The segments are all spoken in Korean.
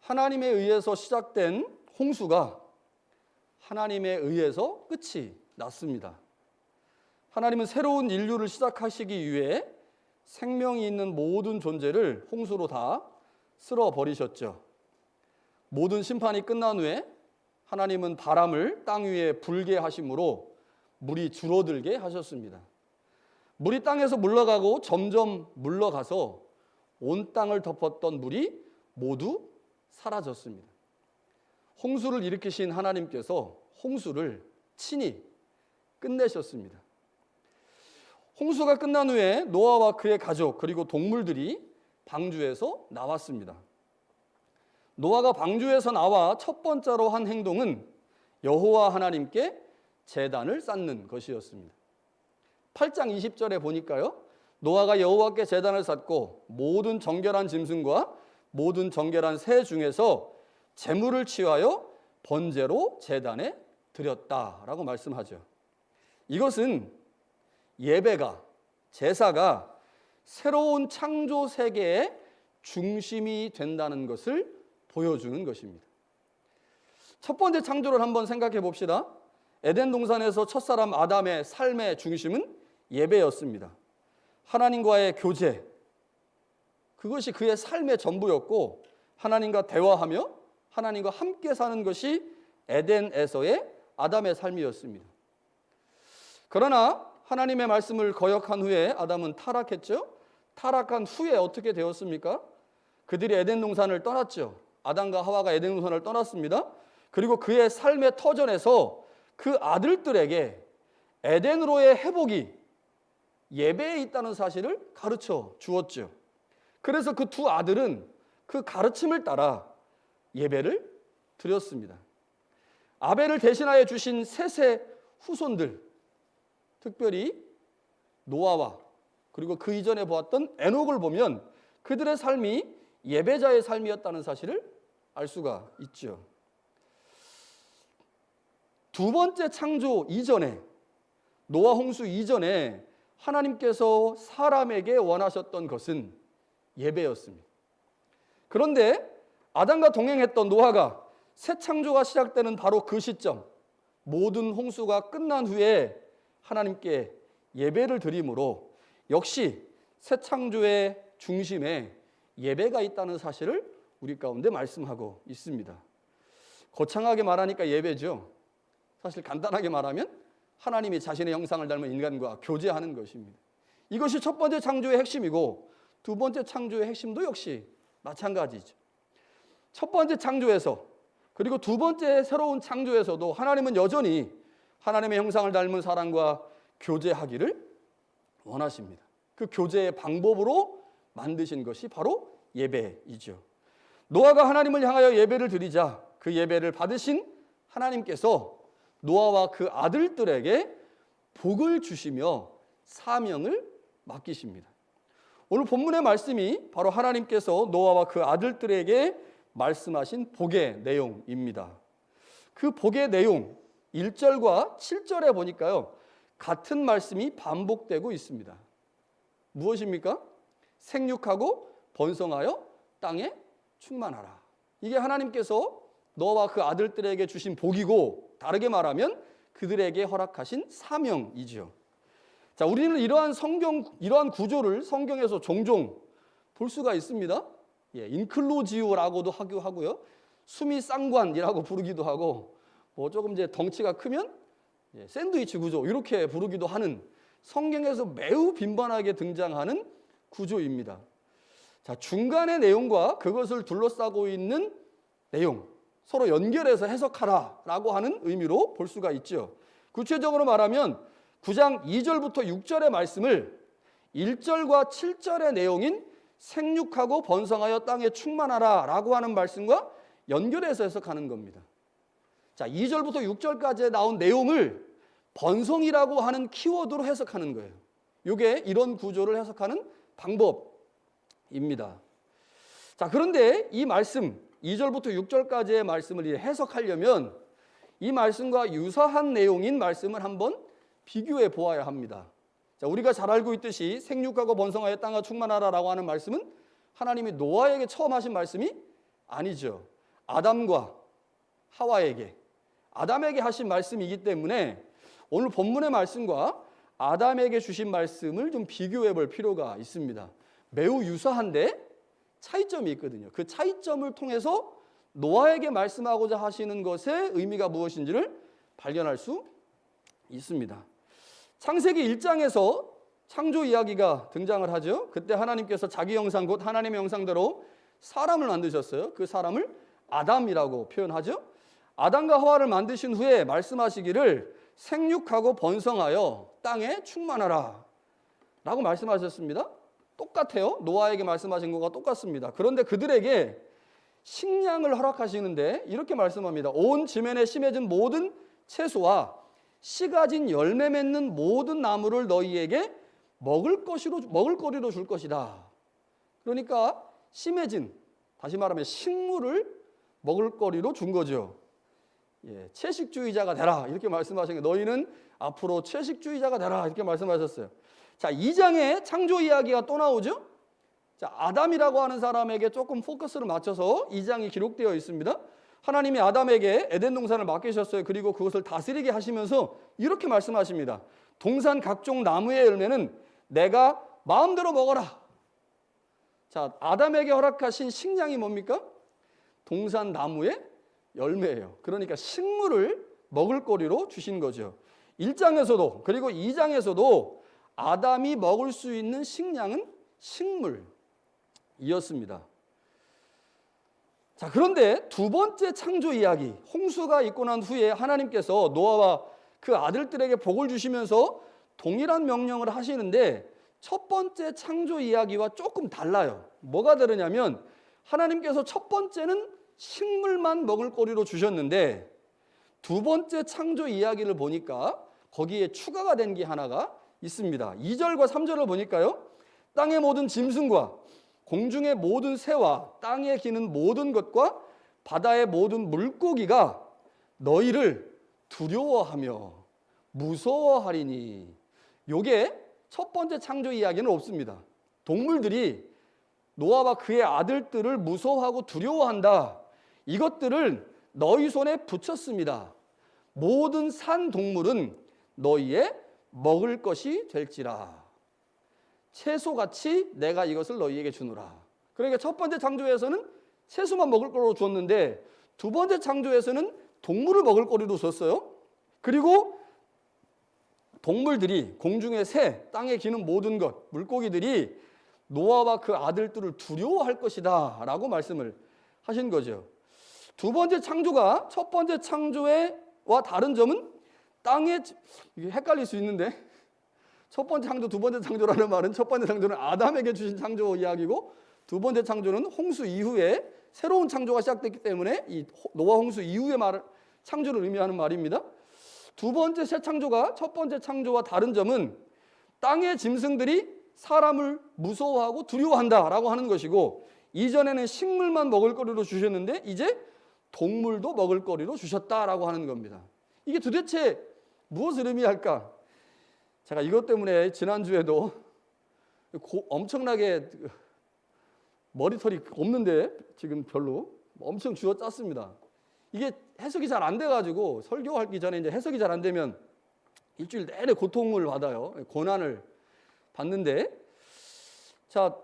하나님에 의해서 시작된 홍수가 하나님에 의해서 끝이 났습니다. 하나님은 새로운 인류를 시작하시기 위해 생명이 있는 모든 존재를 홍수로 다 쓸어버리셨죠. 모든 심판이 끝난 후에 하나님은 바람을 땅 위에 불게 하심으로 물이 줄어들게 하셨습니다. 물이 땅에서 물러가고 점점 물러가서 온 땅을 덮었던 물이 모두 사라졌습니다. 홍수를 일으키신 하나님께서 홍수를 친히 끝내셨습니다. 홍수가 끝난 후에 노아와 그의 가족 그리고 동물들이 방주에서 나왔습니다. 노아가 방주에서 나와 첫 번째로 한 행동은 여호와 하나님께 제단을 쌓는 것이었습니다. 8장 20절에 보니까요, 노아가 여호와께 제단을 쌓고 모든 정결한 짐승과 모든 정결한 새 중에서 제물을 취하여 번제로 제단에 드렸다라고 말씀하죠. 이것은 예배가, 제사가 새로운 창조 세계의 중심이 된다는 것을 보여주는 것입니다. 첫 번째 창조를 한번 생각해 봅시다. 에덴 동산에서 첫사람 아담의 삶의 중심은 예배였습니다. 하나님과의 교제, 그것이 그의 삶의 전부였고, 하나님과 대화하며 하나님과 함께 사는 것이 에덴에서의 아담의 삶이었습니다. 그러나 하나님의 말씀을 거역한 후에 아담은 타락했죠. 타락한 후에 어떻게 되었습니까? 그들이 에덴 동산을 떠났죠. 아담과 하와가 에덴 동산을 떠났습니다. 그리고 그의 삶의 터전에서 그 아들들에게 에덴으로의 회복이 예배에 있다는 사실을 가르쳐 주었죠. 그래서 그 두 아들은 그 가르침을 따라 예배를 드렸습니다. 아벨을 대신하여 주신 셋의 후손들, 특별히 노아와 그리고 그 이전에 보았던 에녹을 보면 그들의 삶이 예배자의 삶이었다는 사실을 알 수가 있죠. 두 번째 창조 이전에, 노아 홍수 이전에 하나님께서 사람에게 원하셨던 것은 예배였습니다. 그런데 아담과 동행했던 노아가 새 창조가 시작되는 바로 그 시점, 모든 홍수가 끝난 후에 하나님께 예배를 드림으로 역시 새 창조의 중심에 예배가 있다는 사실을 우리 가운데 말씀하고 있습니다. 거창하게 말하니까 예배죠. 사실 간단하게 말하면 하나님이 자신의 형상을 닮은 인간과 교제하는 것입니다. 이것이 첫 번째 창조의 핵심이고 두 번째 창조의 핵심도 역시 마찬가지죠. 첫 번째 창조에서 그리고 두 번째 새로운 창조에서도 하나님은 여전히 하나님의 형상을 닮은 사람과 교제하기를 원하십니다. 그 교제의 방법으로 만드신 것이 바로 예배이죠. 노아가 하나님을 향하여 예배를 드리자 그 예배를 받으신 하나님께서 노아와 그 아들들에게 복을 주시며 사명을 맡기십니다. 오늘 본문의 말씀이 바로 하나님께서 노아와 그 아들들에게 말씀하신 복의 내용입니다. 그 복의 내용 1절과 7절에 보니까요, 같은 말씀이 반복되고 있습니다. 무엇입니까? 생육하고 번성하여 땅에 충만하라. 이게 하나님께서 너와 그 아들들에게 주신 복이고, 다르게 말하면 그들에게 허락하신 사명이죠. 자, 우리는 이러한 구조를 성경에서 종종 볼 수가 있습니다. 인클루지오라고도 하고요, 수미쌍관이라고 부르기도 하고, 조금 이제 덩치가 크면 샌드위치 구조 이렇게 부르기도 하는 성경에서 매우 빈번하게 등장하는 구조입니다. 자, 중간의 내용과 그것을 둘러싸고 있는 내용 서로 연결해서 해석하라라고 하는 의미로 볼 수가 있죠. 구체적으로 말하면 9장 2절부터 6절의 말씀을 1절과 7절의 내용인 생육하고 번성하여 땅에 충만하라 라고 하는 말씀과 연결해서 해석하는 겁니다. 자, 2절부터 6절까지 나온 내용을 번성이라고 하는 키워드로 해석하는 거예요. 이게 이런 구조를 해석하는 방법입니다. 자, 그런데 이 말씀 2절부터 6절까지의 말씀을 해석하려면 이 말씀과 유사한 내용인 말씀을 한번 비교해 보아야 합니다. 자, 우리가 잘 알고 있듯이 생육하고 번성하여 땅을 충만하라라고 하는 말씀은 하나님이 노아에게 처음 하신 말씀이 아니죠. 아담과 하와에게, 아담에게 하신 말씀이기 때문에 오늘 본문의 말씀과 아담에게 주신 말씀을 좀 비교해 볼 필요가 있습니다. 매우 유사한데 차이점이 있거든요. 그 차이점을 통해서 노아에게 말씀하고자 하시는 것의 의미가 무엇인지를 발견할 수 있습니다. 창세기 1장에서 창조 이야기가 등장을 하죠. 그때 하나님께서 자기 형상 곧 하나님의 형상대로 사람을 만드셨어요. 그 사람을 아담이라고 표현하죠. 아담과 하와를 만드신 후에 말씀하시기를 생육하고 번성하여 땅에 충만하라 라고 말씀하셨습니다. 똑같아요. 노아에게 말씀하신 것과 똑같습니다. 그런데 그들에게 식량을 허락하시는데 이렇게 말씀합니다. 온 지면에 심해진 모든 채소와 씨 가진 열매 맺는 모든 나무를 너희에게 먹을거리로 줄 것이다. 그러니까 심해진, 다시 말하면 식물을 먹을거리로 준 거죠. 예, 채식주의자가 되라 이렇게 말씀하신 거예요. 너희는 앞으로 채식주의자가 되라 이렇게 말씀하셨어요. 자, 2장에 창조 이야기가 또 나오죠. 자, 아담이라고 하는 사람에게 조금 포커스를 맞춰서 2장이 기록되어 있습니다. 하나님이 아담에게 에덴 동산을 맡기셨어요. 그리고 그것을 다스리게 하시면서 이렇게 말씀하십니다. 동산 각종 나무의 열매는 내가 마음대로 먹어라. 자, 아담에게 허락하신 식량이 뭡니까? 동산 나무의 열매예요. 그러니까 식물을 먹을거리로 주신 거죠. 1장에서도 그리고 2장에서도 아담이 먹을 수 있는 식량은 식물이었습니다. 자, 그런데 두 번째 창조 이야기, 홍수가 있고 난 후에 하나님께서 노아와 그 아들들에게 복을 주시면서 동일한 명령을 하시는데 첫 번째 창조 이야기와 조금 달라요. 뭐가 다르냐면 하나님께서 첫 번째는 식물만 먹을거리로 주셨는데 두 번째 창조 이야기를 보니까 거기에 추가가 된 게 하나가 있습니다. 2절과 3절을 보니까요. 땅의 모든 짐승과 공중의 모든 새와 땅에 기는 모든 것과 바다의 모든 물고기가 너희를 두려워하며 무서워하리니. 요게 첫 번째 창조 이야기는 없습니다. 동물들이 노아와 그의 아들들을 무서워하고 두려워한다. 이것들을 너희 손에 붙였습니다. 모든 산 동물은 너희의 먹을 것이 될지라. 채소같이 내가 이것을 너희에게 주노라. 그러니까 첫 번째 창조에서는 채소만 먹을 거로 줬는데 두 번째 창조에서는 동물을 먹을 거리로 줬어요. 그리고 동물들이, 공중의 새, 땅에 기는 모든 것, 물고기들이 노아와 그 아들들을 두려워할 것이다 라고 말씀을 하신 거죠. 두 번째 창조가 첫 번째 창조와 다른 점은 땅에, 이게 헷갈릴 수 있는데 첫 번째 창조, 두 번째 창조라는 말은 첫 번째 창조는 아담에게 주신 창조 이야기고 두 번째 창조는 홍수 이후에 새로운 창조가 시작됐기 때문에 이 노아 홍수 이후의 창조를 의미하는 말입니다. 두 번째 새 창조가 첫 번째 창조와 다른 점은 땅의 짐승들이 사람을 무서워하고 두려워한다라고 하는 것이고 이전에는 식물만 먹을거리로 주셨는데 이제 동물도 먹을거리로 주셨다라고 하는 겁니다. 이게 도대체 무엇을 의미할까? 제가 이것 때문에 지난주에도 엄청나게 머리털이 없는데 지금 별로 엄청 쥐어짰습니다. 이게 해석이 잘 안 돼가지고 설교하기 전에 이제 해석이 잘 안 되면 일주일 내내 고통을 받아요. 고난을 받는데, 자,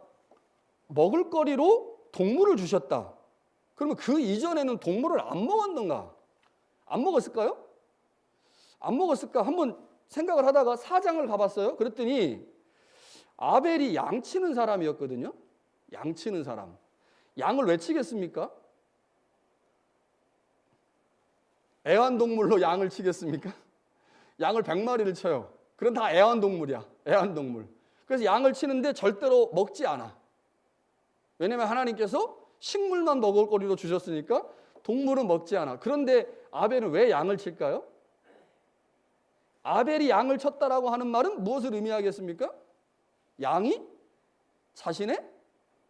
먹을거리로 동물을 주셨다. 그러면 그 이전에는 동물을 안 먹었는가? 안 먹었을까요? 안 먹었을까? 한번 생각을 하다가 사장을 가봤어요. 그랬더니 아벨이 양치는 사람이었거든요. 양치는 사람. 양을 왜 치겠습니까? 애완동물로 양을 치겠습니까? 양을 100마리를 쳐요. 그건 다 애완동물이야. 애완동물. 그래서 양을 치는데 절대로 먹지 않아. 왜냐하면 하나님께서 식물만 먹을 거리로 주셨으니까 동물은 먹지 않아. 그런데 아벨은 왜 양을 칠까요? 아벨이 양을 쳤다라고 하는 말은 무엇을 의미하겠습니까? 양이 자신의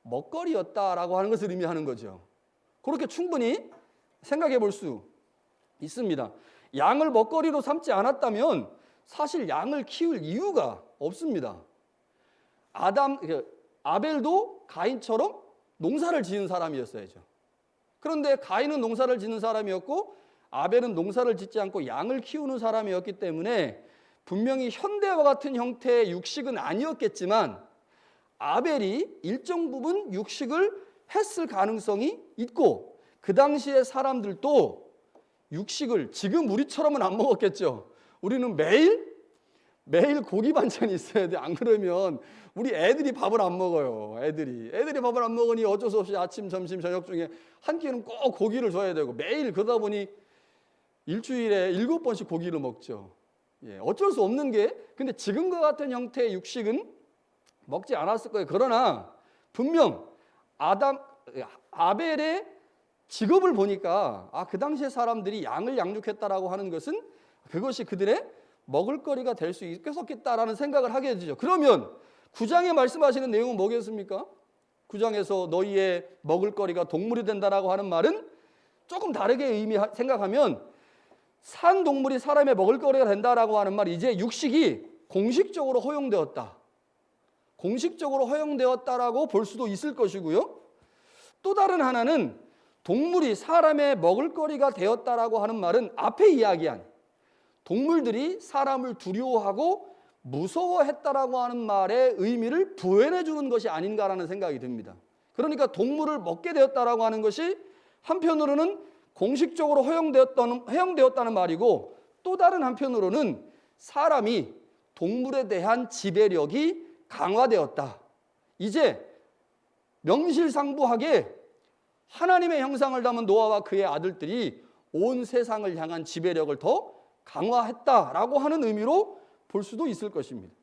먹거리였다라고 하는 것을 의미하는 거죠. 그렇게 충분히 생각해 볼 수 있습니다. 양을 먹거리로 삼지 않았다면 사실 양을 키울 이유가 없습니다. 아벨도 가인처럼 농사를 지은 사람이었어야죠. 그런데 가인은 농사를 짓는 사람이었고 아벨은 농사를 짓지 않고 양을 키우는 사람이었기 때문에 분명히 현대와 같은 형태의 육식은 아니었겠지만 아벨이 일정 부분 육식을 했을 가능성이 있고 그 당시의 사람들도 육식을 지금 우리처럼은 안 먹었겠죠. 우리는 매일 고기 반찬이 있어야 돼. 안 그러면 우리 애들이 밥을 안 먹어요. 애들이 밥을 안 먹으니 어쩔 수 없이 아침, 점심, 저녁 중에 한 끼는 꼭 고기를 줘야 되고 매일 그러다 보니 일주일에 7번씩 고기를 먹죠. 예, 어쩔 수 없는 게 근데 지금과 같은 형태의 육식은 먹지 않았을 거예요. 그러나 분명 아벨의 직업을 보니까 그 당시에 사람들이 양을 양육했다라고 하는 것은 그것이 그들의 먹을거리가 될 수 있겠었겠다라는 생각을 하게 되죠. 그러면 9장에 말씀하시는 내용은 뭐겠습니까? 9장에서 너희의 먹을거리가 동물이 된다라고 하는 말은 조금 다르게 생각하면 산 동물이 사람의 먹을거리가 된다라고 하는 말, 이제 육식이 공식적으로 허용되었다. 공식적으로 허용되었다라고 볼 수도 있을 것이고요. 또 다른 하나는 동물이 사람의 먹을거리가 되었다라고 하는 말은 앞에 이야기한 동물들이 사람을 두려워하고 무서워했다라고 하는 말의 의미를 부연해 주는 것이 아닌가라는 생각이 듭니다. 그러니까 동물을 먹게 되었다라고 하는 것이 한편으로는 공식적으로 허용되었다는 말이고 또 다른 한편으로는 사람이 동물에 대한 지배력이 강화되었다. 이제 명실상부하게 하나님의 형상을 담은 노아와 그의 아들들이 온 세상을 향한 지배력을 더 강화했다라고 하는 의미로 볼 수도 있을 것입니다.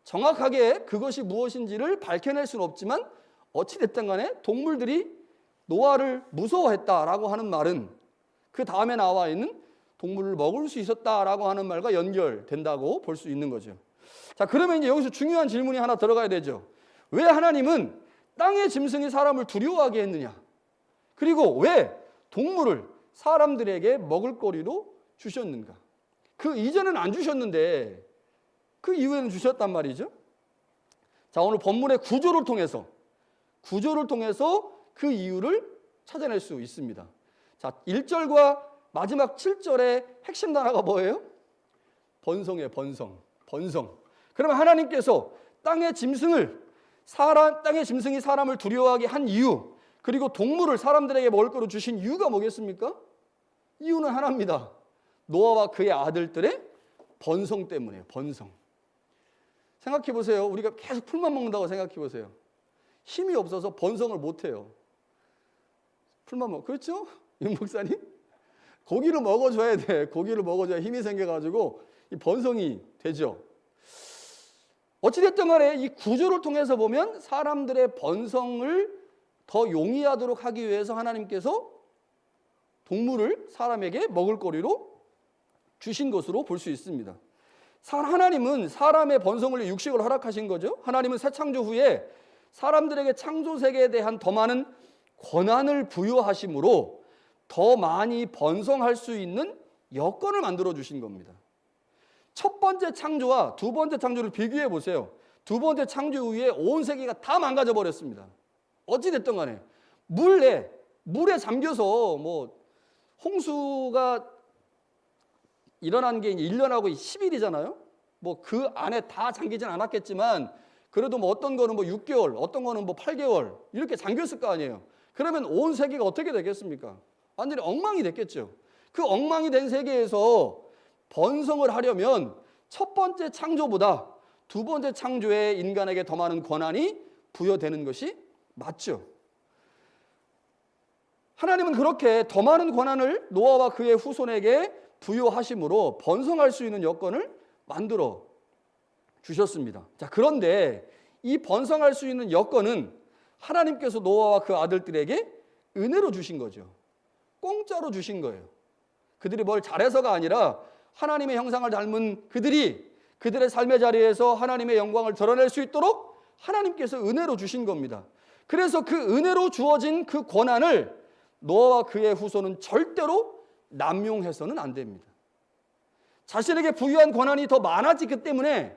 정확하게 그것이 무엇인지를 밝혀낼 수는 없지만 어찌됐든 간에 동물들이 노아를 무서워했다라고 하는 말은 그 다음에 나와 있는 동물을 먹을 수 있었다라고 하는 말과 연결된다고 볼 수 있는 거죠. 자, 그러면 이제 여기서 중요한 질문이 하나 들어가야 되죠. 왜 하나님은 땅의 짐승이 사람을 두려워하게 했느냐? 그리고 왜 동물을 사람들에게 먹을거리로 주셨는가? 그 이전에는 안 주셨는데 그 이후에는 주셨단 말이죠. 자, 오늘 본문의 구조를 통해서 그 이유를 찾아낼 수 있습니다. 자, 1절과 마지막 7절의 핵심 단어가 뭐예요? 번성이에요. 번성. 그러면 하나님께서 땅의 짐승이 사람을 두려워하게 한 이유, 그리고 동물을 사람들에게 먹을 거로 주신 이유가 뭐겠습니까? 이유는 하나입니다. 노아와 그의 아들들의 번성 때문이에요. 번성. 생각해 보세요. 우리가 계속 풀만 먹는다고 생각해 보세요. 힘이 없어서 번성을 못 해요. 풀만 먹. 그렇죠? 윤 목사님? 고기를 먹어줘야 돼. 고기를 먹어줘야 힘이 생겨가지고 이 번성이 되죠. 어찌됐든 간에 이 구조를 통해서 보면 사람들의 번성을 더 용이하도록 하기 위해서 하나님께서 동물을 사람에게 먹을거리로 주신 것으로 볼 수 있습니다. 하나님은 사람의 번성을 위해 육식을 허락하신 거죠. 하나님은 새 창조 후에 사람들에게 창조 세계에 대한 더 많은 권한을 부여하심으로 더 많이 번성할 수 있는 여건을 만들어 주신 겁니다. 첫 번째 창조와 두 번째 창조를 비교해 보세요. 두 번째 창조 후에 온 세계가 다 망가져 버렸습니다. 어찌 됐든 간에 물에 잠겨서 홍수가 일어난 게 1년하고 10일이잖아요. 그 안에 다 잠기진 않았겠지만 그래도 어떤 거는 6개월, 어떤 거는 8개월 이렇게 잠겼을 거 아니에요. 그러면 온 세계가 어떻게 되겠습니까? 완전히 엉망이 됐겠죠. 그 엉망이 된 세계에서 번성을 하려면 첫 번째 창조보다 두 번째 창조에 인간에게 더 많은 권한이 부여되는 것이 맞죠. 하나님은 그렇게 더 많은 권한을 노아와 그의 후손에게 부여하심으로 번성할 수 있는 여건을 만들어 주셨습니다. 자, 그런데 이 번성할 수 있는 여건은 하나님께서 노아와 그 아들들에게 은혜로 주신 거죠. 공짜로 주신 거예요. 그들이 뭘 잘해서가 아니라 하나님의 형상을 닮은 그들의 삶의 자리에서 하나님의 영광을 드러낼 수 있도록 하나님께서 은혜로 주신 겁니다. 그래서 그 은혜로 주어진 그 권한을 노아와 그의 후손은 절대로 남용해서는 안 됩니다. 자신에게 부여한 권한이 더 많아지기 때문에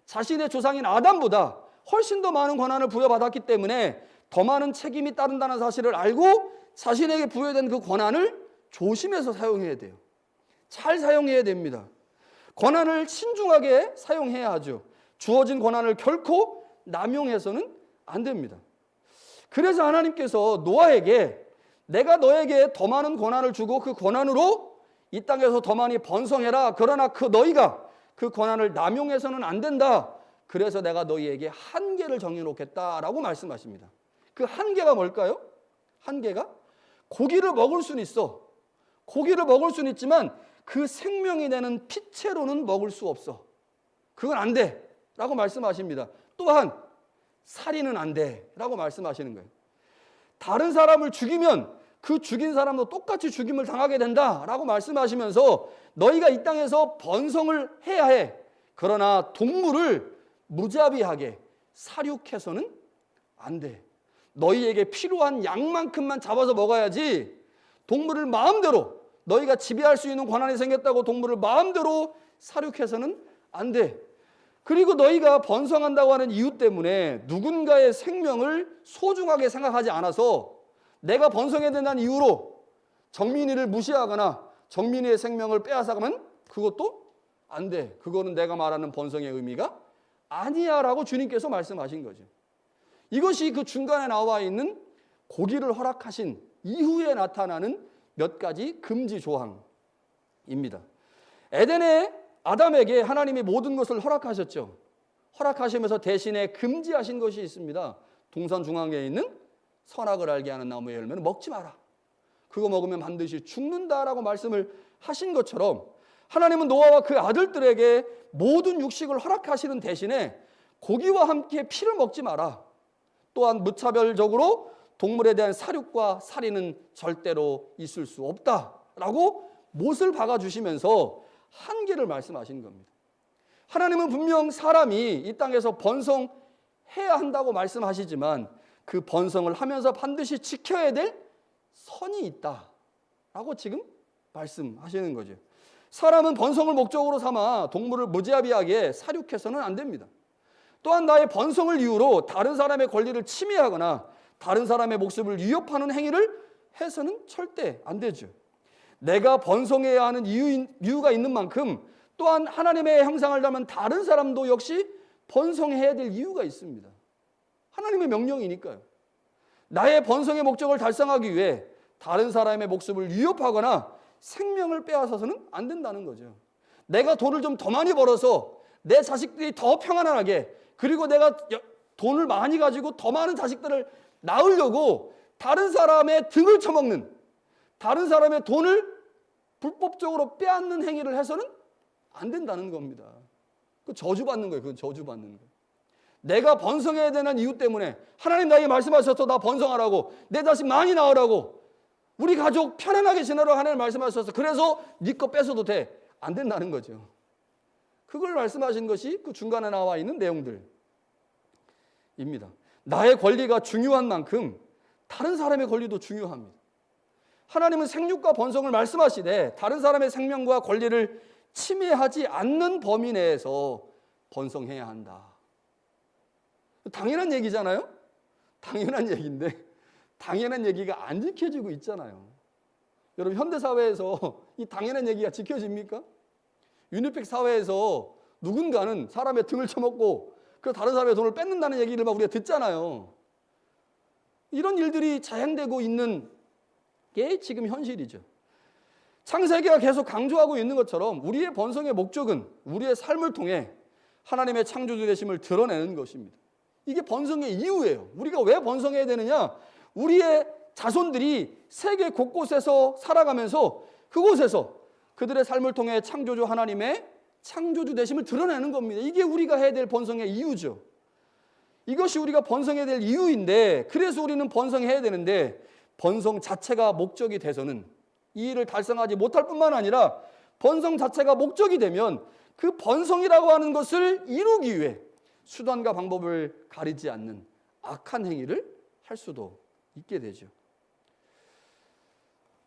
자신의 조상인 아담보다 훨씬 더 많은 권한을 부여받았기 때문에 더 많은 책임이 따른다는 사실을 알고 자신에게 부여된 그 권한을 조심해서 사용해야 돼요. 잘 사용해야 됩니다. 권한을 신중하게 사용해야 하죠. 주어진 권한을 결코 남용해서는 안 됩니다. 그래서 하나님께서 노아에게 내가 너에게 더 많은 권한을 주고 그 권한으로 이 땅에서 더 많이 번성해라. 그러나 너희가 그 권한을 남용해서는 안 된다. 그래서 내가 너희에게 한계를 정해놓겠다라고 말씀하십니다. 그 한계가 뭘까요? 한계가 고기를 먹을 수는 있어. 고기를 먹을 수는 있지만 그 생명이 되는 피채로는 먹을 수 없어. 그건 안 돼 라고 말씀하십니다. 또한 살인은 안 돼 라고 말씀하시는 거예요. 다른 사람을 죽이면 그 죽인 사람도 똑같이 죽임을 당하게 된다 라고 말씀하시면서 너희가 이 땅에서 번성을 해야 해. 그러나 동물을 무자비하게 사육해서는 안 돼. 너희에게 필요한 양만큼만 잡아서 먹어야지 동물을 마음대로 너희가 지배할 수 있는 권한이 생겼다고 동물을 마음대로 사육해서는 안 돼. 그리고 너희가 번성한다고 하는 이유 때문에 누군가의 생명을 소중하게 생각하지 않아서 내가 번성해야 된다는 이유로 정민이를 무시하거나 정민이의 생명을 빼앗아가면 그것도 안 돼. 그거는 내가 말하는 번성의 의미가 아니야 라고 주님께서 말씀하신 거죠. 이것이 그 중간에 나와 있는 고기를 허락하신 이후에 나타나는 몇 가지 금지 조항입니다. 에덴의 아담에게 하나님이 모든 것을 허락하셨죠. 허락하시면서 대신에 금지하신 것이 있습니다. 동산 중앙에 있는 선악을 알게 하는 나무의 열매는 먹지 마라. 그거 먹으면 반드시 죽는다라고 말씀을 하신 것처럼 하나님은 노아와 그 아들들에게 모든 육식을 허락하시는 대신에 고기와 함께 피를 먹지 마라. 또한 무차별적으로 동물에 대한 사육과 살인은 절대로 있을 수 없다라고 못을 박아주시면서 한계를 말씀하신 겁니다. 하나님은 분명 사람이 이 땅에서 번성해야 한다고 말씀하시지만 그 번성을 하면서 반드시 지켜야 될 선이 있다라고 지금 말씀하시는 거죠. 사람은 번성을 목적으로 삼아 동물을 무자비하게 사육해서는 안 됩니다. 또한 나의 번성을 이유로 다른 사람의 권리를 침해하거나 다른 사람의 목숨을 위협하는 행위를 해서는 절대 안 되죠. 내가 번성해야 하는 이유가 있는 만큼 또한 하나님의 형상을 닮은 다른 사람도 역시 번성해야 될 이유가 있습니다. 하나님의 명령이니까요. 나의 번성의 목적을 달성하기 위해 다른 사람의 목숨을 위협하거나 생명을 빼앗아서는 안 된다는 거죠. 내가 돈을 좀 더 많이 벌어서 내 자식들이 더 평안하게, 그리고 내가 돈을 많이 가지고 더 많은 자식들을 낳으려고 다른 사람의 등을 쳐먹는, 다른 사람의 돈을 불법적으로 빼앗는 행위를 해서는 안 된다는 겁니다. 그 저주받는 거예요. 그건 저주받는 거예요. 내가 번성해야 되는 이유 때문에 하나님 나에게 말씀하셔서 나 번성하라고, 내 자식 많이 낳으라고, 우리 가족 편안하게 지내라고 하나님 말씀하셔서 그래서 네 거 뺏어도 돼. 안 된다는 거죠. 그걸 말씀하신 것이 그 중간에 나와 있는 내용들입니다. 나의 권리가 중요한 만큼 다른 사람의 권리도 중요합니다. 하나님은 생육과 번성을 말씀하시되 다른 사람의 생명과 권리를 침해하지 않는 범위 내에서 번성해야 한다. 당연한 얘기잖아요? 당연한 얘기인데 당연한 얘기가 안 지켜지고 있잖아요. 여러분, 현대사회에서 이 당연한 얘기가 지켜집니까? 유니팩 사회에서 누군가는 사람의 등을 쳐먹고 그 다른 사람의 돈을 뺏는다는 얘기를 막 우리가 듣잖아요. 이런 일들이 자행되고 있는 게 지금 현실이죠. 창세기가 계속 강조하고 있는 것처럼 우리의 번성의 목적은 우리의 삶을 통해 하나님의 창조주 되심을 드러내는 것입니다. 이게 번성의 이유예요. 우리가 왜 번성해야 되느냐? 우리의 자손들이 세계 곳곳에서 살아가면서 그곳에서 그들의 삶을 통해 창조주 하나님의 창조주 되심을 드러내는 겁니다. 이게 우리가 해야 될 번성의 이유죠. 이것이 우리가 번성해야 될 이유인데, 그래서 우리는 번성해야 되는데 번성 자체가 목적이 돼서는 이 일을 달성하지 못할 뿐만 아니라 번성 자체가 목적이 되면 그 번성이라고 하는 것을 이루기 위해 수단과 방법을 가리지 않는 악한 행위를 할 수도 있게 되죠.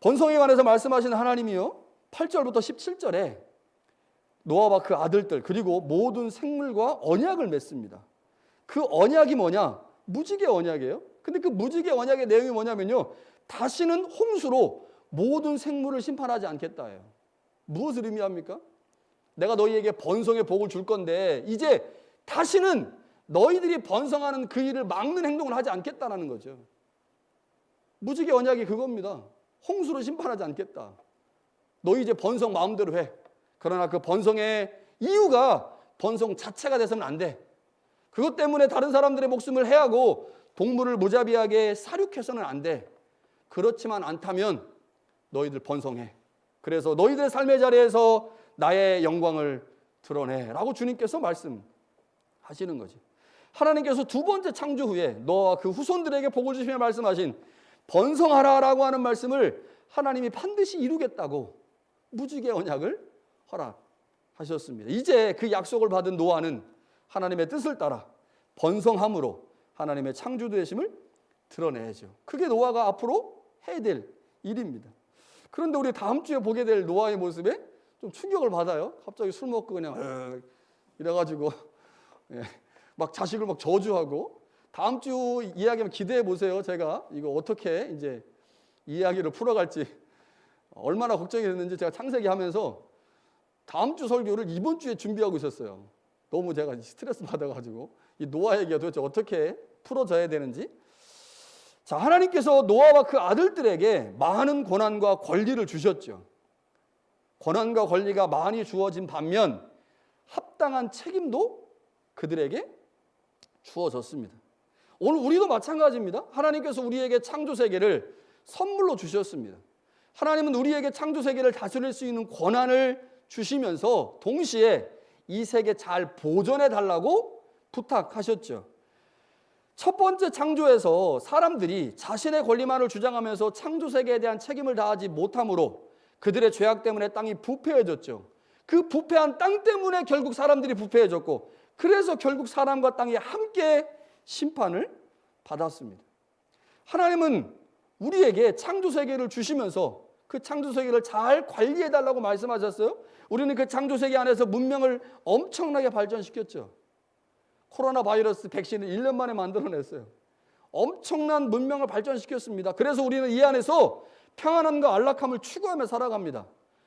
번성에 관해서 말씀하시는 하나님이요, 8절부터 17절에 노아와 그 아들들 그리고 모든 생물과 언약을 맺습니다. 그 언약이 뭐냐? 무지개 언약이에요. 근데 그 무지개 언약의 내용이 뭐냐면요, 다시는 홍수로 모든 생물을 심판하지 않겠다예요. 무엇을 의미합니까? 내가 너희에게 번성의 복을 줄 건데 이제 다시는 너희들이 번성하는 그 일을 막는 행동을 하지 않겠다는 거죠. 무지개 언약이 그겁니다. 홍수로 심판하지 않겠다. 너희 이제 번성 마음대로 해. 그러나 그 번성의 이유가 번성 자체가 돼서는 안 돼. 그것 때문에 다른 사람들의 목숨을 해하고 동물을 무자비하게 사륙해서는 안 돼. 그렇지만 않다면 너희들 번성해. 그래서 너희들의 삶의 자리에서 나의 영광을 드러내 라고 주님께서 말씀하시는 거지. 하나님께서 두 번째 창조 후에 너와 그 후손들에게 복을 주시며 말씀하신 번성하라라고 하는 말씀을 하나님이 반드시 이루겠다고 무지개 언약을 허락하셨습니다. 이제 그 약속을 받은 노아는 하나님의 뜻을 따라 번성함으로 하나님의 창조되심을 드러내야죠. 그게 노아가 앞으로 해야 될 일입니다. 그런데 우리 다음 주에 보게 될 노아의 모습에 좀 충격을 받아요. 갑자기 술 먹고 그냥 이래가지고 막 자식을 막 저주하고. 다음 주 이야기만 기대해 보세요. 제가 이거 어떻게 이제 이야기를 풀어갈지 얼마나 걱정이 됐는지 제가 창세기 하면서 다음 주 설교를 이번 주에 준비하고 있었어요. 너무 제가 스트레스 받아가지고 이 노아 얘기가 도대체 어떻게 풀어져야 되는지. 자, 하나님께서 노아와 그 아들들에게 많은 권한과 권리를 주셨죠. 권한과 권리가 많이 주어진 반면 합당한 책임도 그들에게 주어졌습니다. 오늘 우리도 마찬가지입니다. 하나님께서 우리에게 창조 세계를 선물로 주셨습니다. 하나님은 우리에게 창조 세계를 다스릴 수 있는 권한을 주시면서 동시에 이 세계 잘 보존해 달라고 부탁하셨죠. 첫 번째 창조에서 사람들이 자신의 권리만을 주장하면서 창조 세계에 대한 책임을 다하지 못함으로 그들의 죄악 때문에 땅이 부패해졌죠. 그 부패한 땅 때문에 결국 사람들이 부패해졌고, 그래서 결국 사람과 땅이 함께 심판을 받았습니다. 하나님은 우리에게 창조 세계를 주시면서 그 창조 세계를 잘 관리해 달라고 말씀하셨어요. 우리는 그 창조 세계 안에서 문명을 엄청나게 발전시켰죠. 코로나 바이러스 백신을 1년 만에 만들어냈어요. 엄청난 문명을 발전시켰습니다. 그래서 우리는 이 안에서 평안함과 안락함을 추구하며 살아갑니다.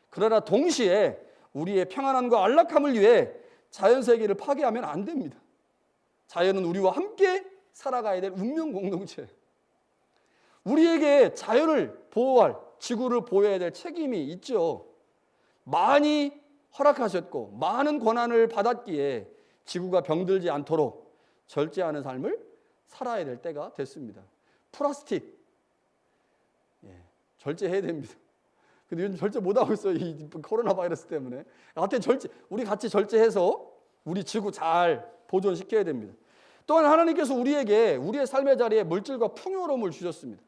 그러나 동시에 우리의 평안함과 안락함을 위해 자연세계를 파괴하면 안 됩니다. 자연은 우리와 함께 살아가야 될 운명 공동체. 우리에게 자연을 보호할, 지구를 보호해야 될 책임이 있죠. 많이 허락하셨고 많은 권한을 받았기에 지구가 병들지 않도록 절제하는 삶을 살아야 될 때가 됐습니다. 플라스틱 절제해야 됩니다. 근데 요즘 절제 못하고 있어요. 이 코로나 바이러스 때문에. 하여튼 우리 같이 절제해서 우리 지구 잘 보존시켜야 됩니다. 또한 하나님께서 우리에게 우리의 삶의 자리에 물질과 풍요로움을 주셨습니다.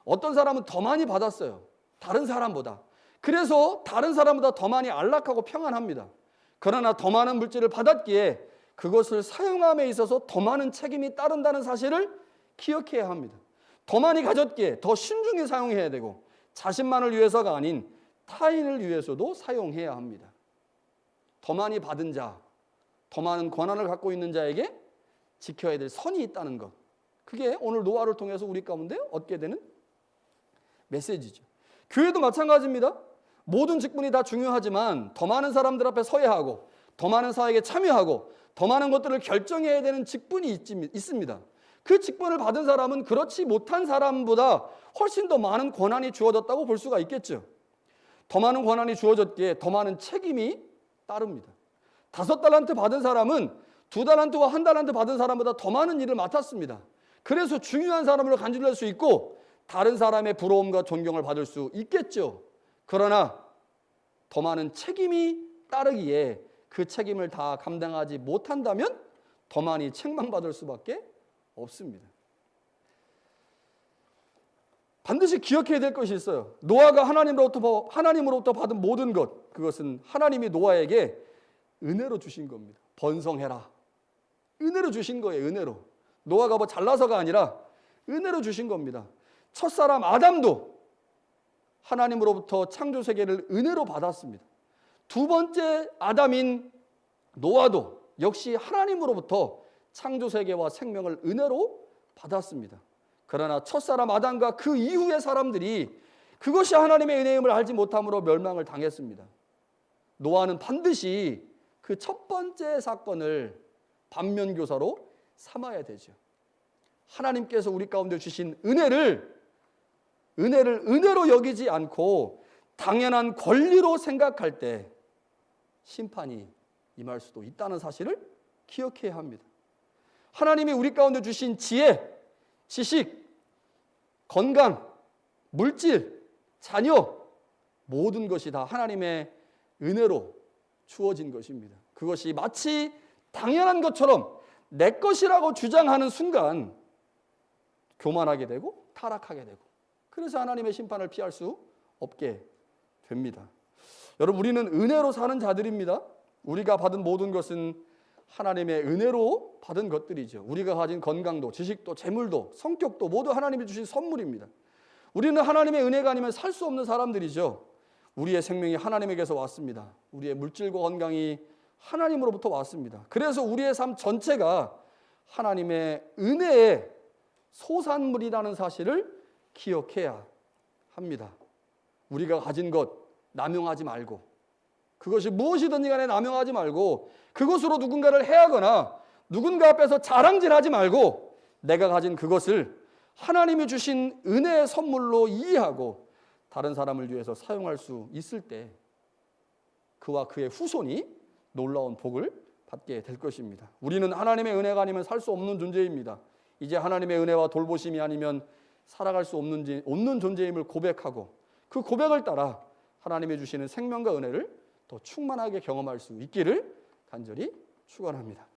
어떤 사람은 더 많이 받았어요. 다른 사람보다. 그래서 다른 사람보다 더 많이 안락하고 평안합니다. 그러나 더 많은 물질을 받았기에 그것을 사용함에 있어서 더 많은 책임이 따른다는 사실을 기억해야 합니다. 더 많이 가졌기에 더 신중히 사용해야 되고 자신만을 위해서가 아닌 타인을 위해서도 사용해야 합니다. 더 많이 받은 자, 더 많은 권한을 갖고 있는 자에게 지켜야 될 선이 있다는 것. 그게 오늘 노아를 통해서 우리 가운데 얻게 되는 메시지죠. 교회도 마찬가지입니다. 모든 직분이 다 중요하지만 더 많은 사람들 앞에 서야 하고 더 많은 사역에 참여하고 더 많은 것들을 결정해야 되는 직분이 있습니다. 그 직분을 받은 사람은 그렇지 못한 사람보다 훨씬 더 많은 권한이 주어졌다고 볼 수가 있겠죠. 더 많은 권한이 주어졌기에 더 많은 책임이 따릅니다. 5달란트 받은 사람은 2달란트와 1달란트 받은 사람보다 더 많은 일을 맡았습니다. 그래서 중요한 사람으로 간주될 수 있고 다른 사람의 부러움과 존경을 받을 수 있겠죠. 그러나 더 많은 책임이 따르기에 그 책임을 다 감당하지 못한다면 더 많이 책망받을 수밖에 없습니다. 반드시 기억해야 될 것이 있어요. 노아가 하나님으로부터 받은 모든 것, 그것은 하나님이 노아에게 은혜로 주신 겁니다. 번성해라. 은혜로 주신 거예요. 은혜로. 노아가 뭐 잘나서가 아니라 은혜로 주신 겁니다. 첫사람 아담도 하나님으로부터 창조 세계를 은혜로 받았습니다. 두 번째 아담인 노아도 역시 하나님으로부터 창조 세계와 생명을 은혜로 받았습니다. 그러나 첫사람 아담과 그 이후의 사람들이 그것이 하나님의 은혜임을 알지 못함으로 멸망을 당했습니다. 노아는 반드시 그 첫 번째 사건을 반면교사로 삼아야 되죠. 하나님께서 우리 가운데 주신 은혜를 은혜로 여기지 않고 당연한 권리로 생각할 때 심판이 임할 수도 있다는 사실을 기억해야 합니다. 하나님이 우리 가운데 주신 지혜, 지식, 건강, 물질, 자녀 모든 것이 다 하나님의 은혜로 주어진 것입니다. 그것이 마치 당연한 것처럼 내 것이라고 주장하는 순간 교만하게 되고 타락하게 되고, 그래서 하나님의 심판을 피할 수 없게 됩니다. 여러분, 우리는 은혜로 사는 자들입니다. 우리가 받은 모든 것은 하나님의 은혜로 받은 것들이죠. 우리가 가진 건강도, 지식도, 재물도, 성격도 모두 하나님이 주신 선물입니다. 우리는 하나님의 은혜가 아니면 살 수 없는 사람들이죠. 우리의 생명이 하나님에게서 왔습니다. 우리의 물질과 건강이 하나님으로부터 왔습니다. 그래서 우리의 삶 전체가 하나님의 은혜의 소산물이라는 사실을 기억해야 합니다. 우리가 가진 것 남용하지 말고, 그것이 무엇이든지 간에 남용하지 말고, 그것으로 누군가를 해하거나 누군가 앞에서 자랑질하지 말고, 내가 가진 그것을 하나님이 주신 은혜의 선물로 이해하고 다른 사람을 위해서 사용할 수 있을 때 그와 그의 후손이 놀라운 복을 받게 될 것입니다. 우리는 하나님의 은혜가 아니면 살 수 없는 존재입니다. 이제 하나님의 은혜와 돌보심이 아니면 살아갈 수 없는 존재임을 고백하고, 그 고백을 따라 하나님이 주시는 생명과 은혜를 더 충만하게 경험할 수 있기를 간절히 축원합니다.